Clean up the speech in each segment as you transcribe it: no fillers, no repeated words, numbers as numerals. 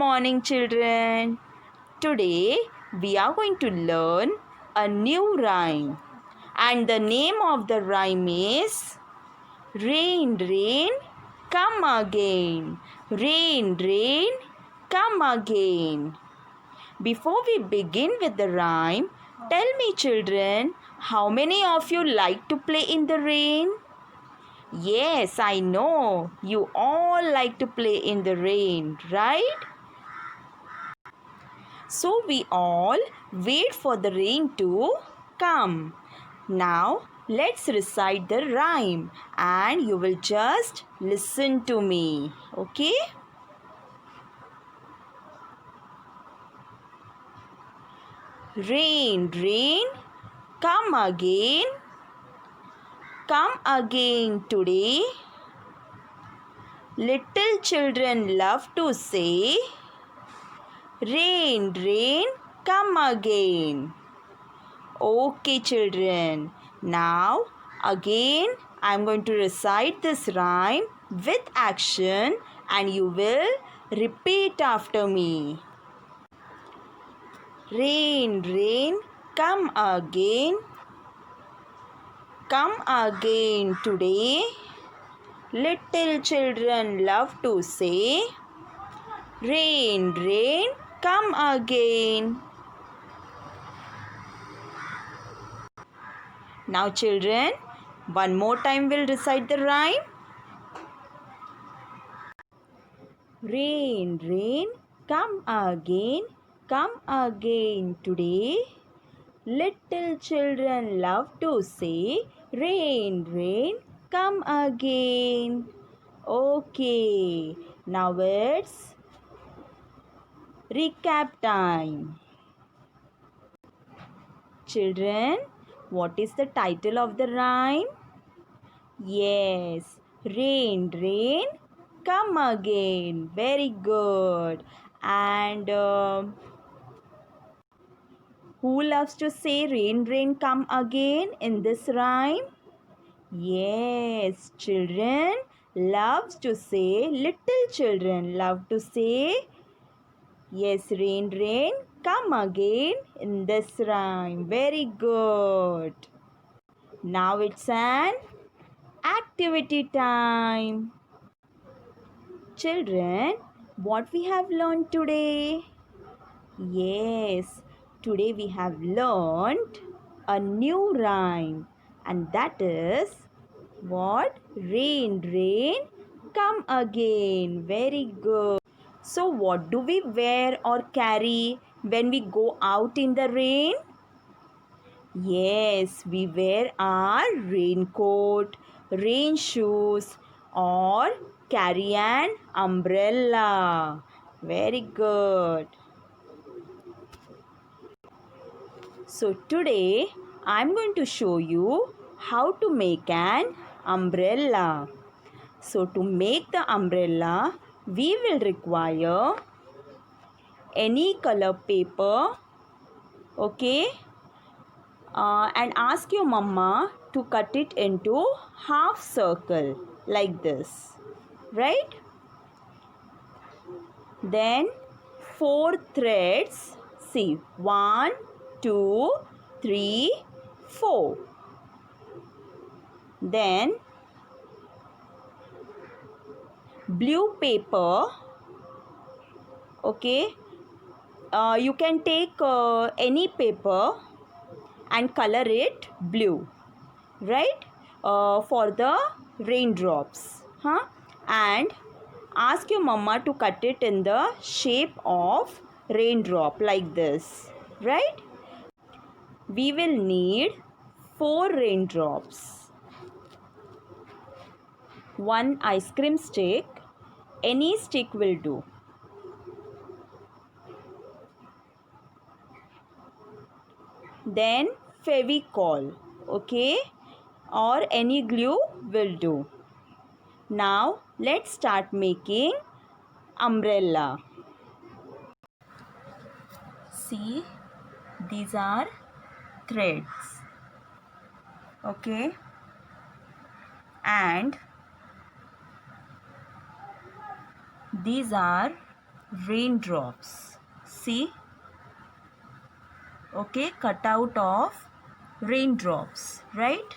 morning, children. Today we are going to learn a new rhyme, and the name of the rhyme is Rain, rain, come again. Rain, rain, come again. Before we begin with the rhyme, tell me, children, how many of you like to play in the rain? Yes, I know. You all like to play in the rain, right? So we all wait for the rain to come. Now let's recite the rhyme and you will just listen to me. Okay? Rain, rain, come again. Come again today. Little children love to say, rain, rain, come again. Okay, children. Now, again, I am going to recite this rhyme with action and you will repeat after me. Rain, rain, come again. Come again today. Little children love to say, rain, rain, come again. Now, children, one more time we'll recite the rhyme. Rain, rain, come again today. Little children love to say, rain, rain, come again. Okay, now it's recap time. Children, what is the title of the rhyme? Yes, rain, rain, come again. Very good. And who loves to say rain, rain, come again in this rhyme? Yes, children loves to say, little children love to say, yes, rain, rain, come again in this rhyme. Very good. Now it's an activity time. Children, what we have learned today? Yes, today we have learned a new rhyme, and that is what? Rain, rain, come again. Very good. So what do we wear or carry when we go out in the rain? Yes, we wear our raincoat, rain shoes, or carry an umbrella. Very good. So today I'm going to show you how to make an umbrella. So to make the umbrella, we will require any color paper, okay? And ask your mama to cut it into half circle like this, right? Then 4 threads, see, 1, 2, 3, 4. Then blue paper, okay, you can take any paper and color it blue, right, for the raindrops, and ask your mama to cut it in the shape of raindrop like this, right? We will need 4 raindrops, 1 ice cream stick, any stick will do. Then Fevicol, okay, or any glue will do. Now let's start making umbrella. See, these are threads, okay, and these are raindrops. See? Okay, cutout of raindrops, right?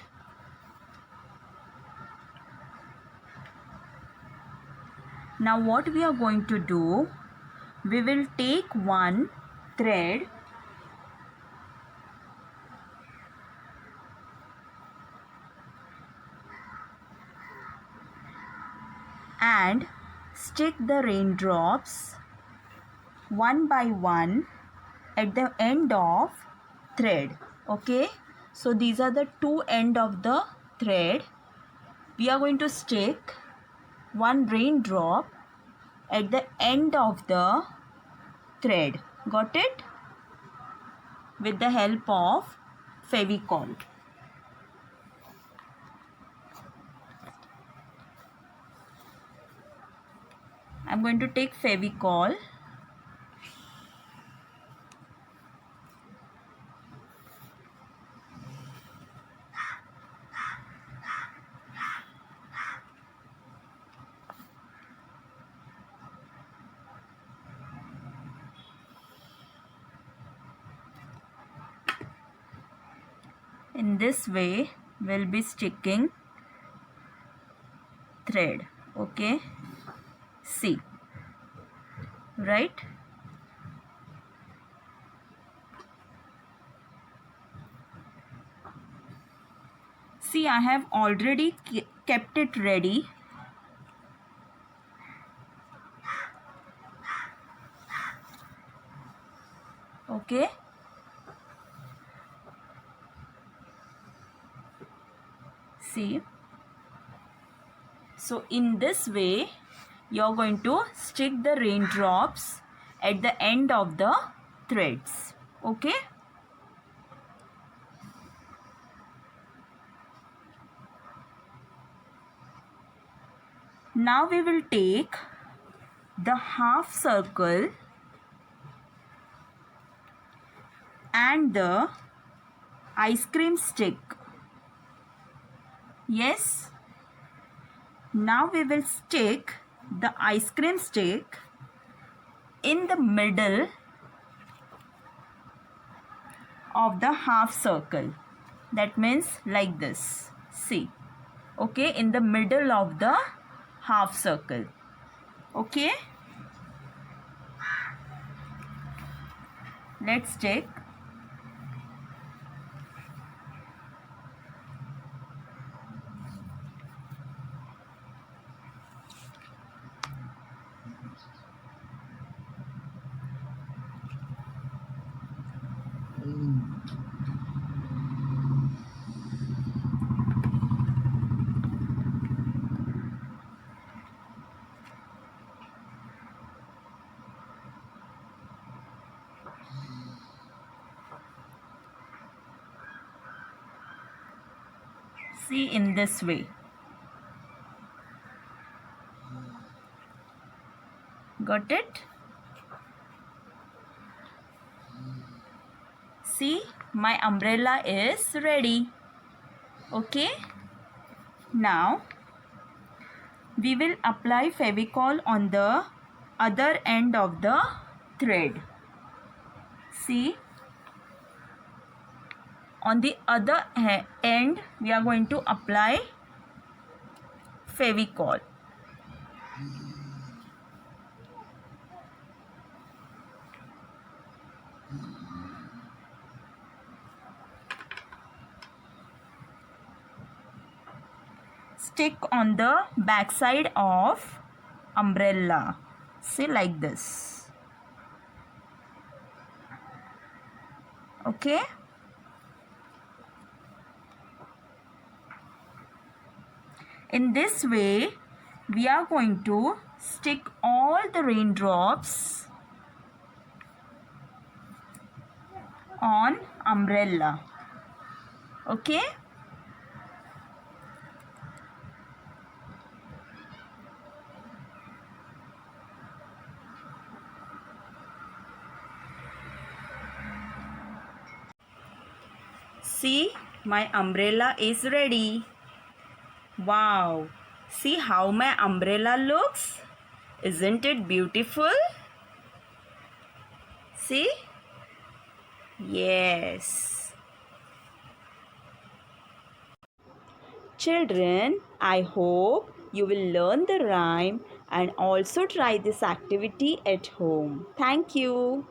Now what we are going to do, we will take one thread and stick the raindrops one by one at the end of thread. Okay, so these are the two end of the thread. We are going to stick one raindrop at the end of the thread. Got it? With the help of Fevicol. I'm going to take Fevicol. In this way, we'll be sticking thread. Okay, see, right? See, I have already kept it ready. Okay. See. So in this way, you're going to stick the raindrops at the end of the threads. Okay. Now we will take the half circle and the ice cream stick. Yes. Now we will stick the ice cream stick in the middle of the half circle. That means like this. See. Okay, in the middle of the half circle. Okay. Let's take see in this way. Got it? See, my umbrella is ready. Okay. Now we will apply Fevicol on the other end of the thread. See, on the other end we are going to apply Fevicol. Stick on the back side of umbrella. See, like this. Okay. In this way, we are going to stick all the raindrops on umbrella. Okay. See, my umbrella is ready. Wow, see how my umbrella looks? Isn't it beautiful? Say yes. Children, I hope you will learn the rhyme and also try this activity at home. Thank you.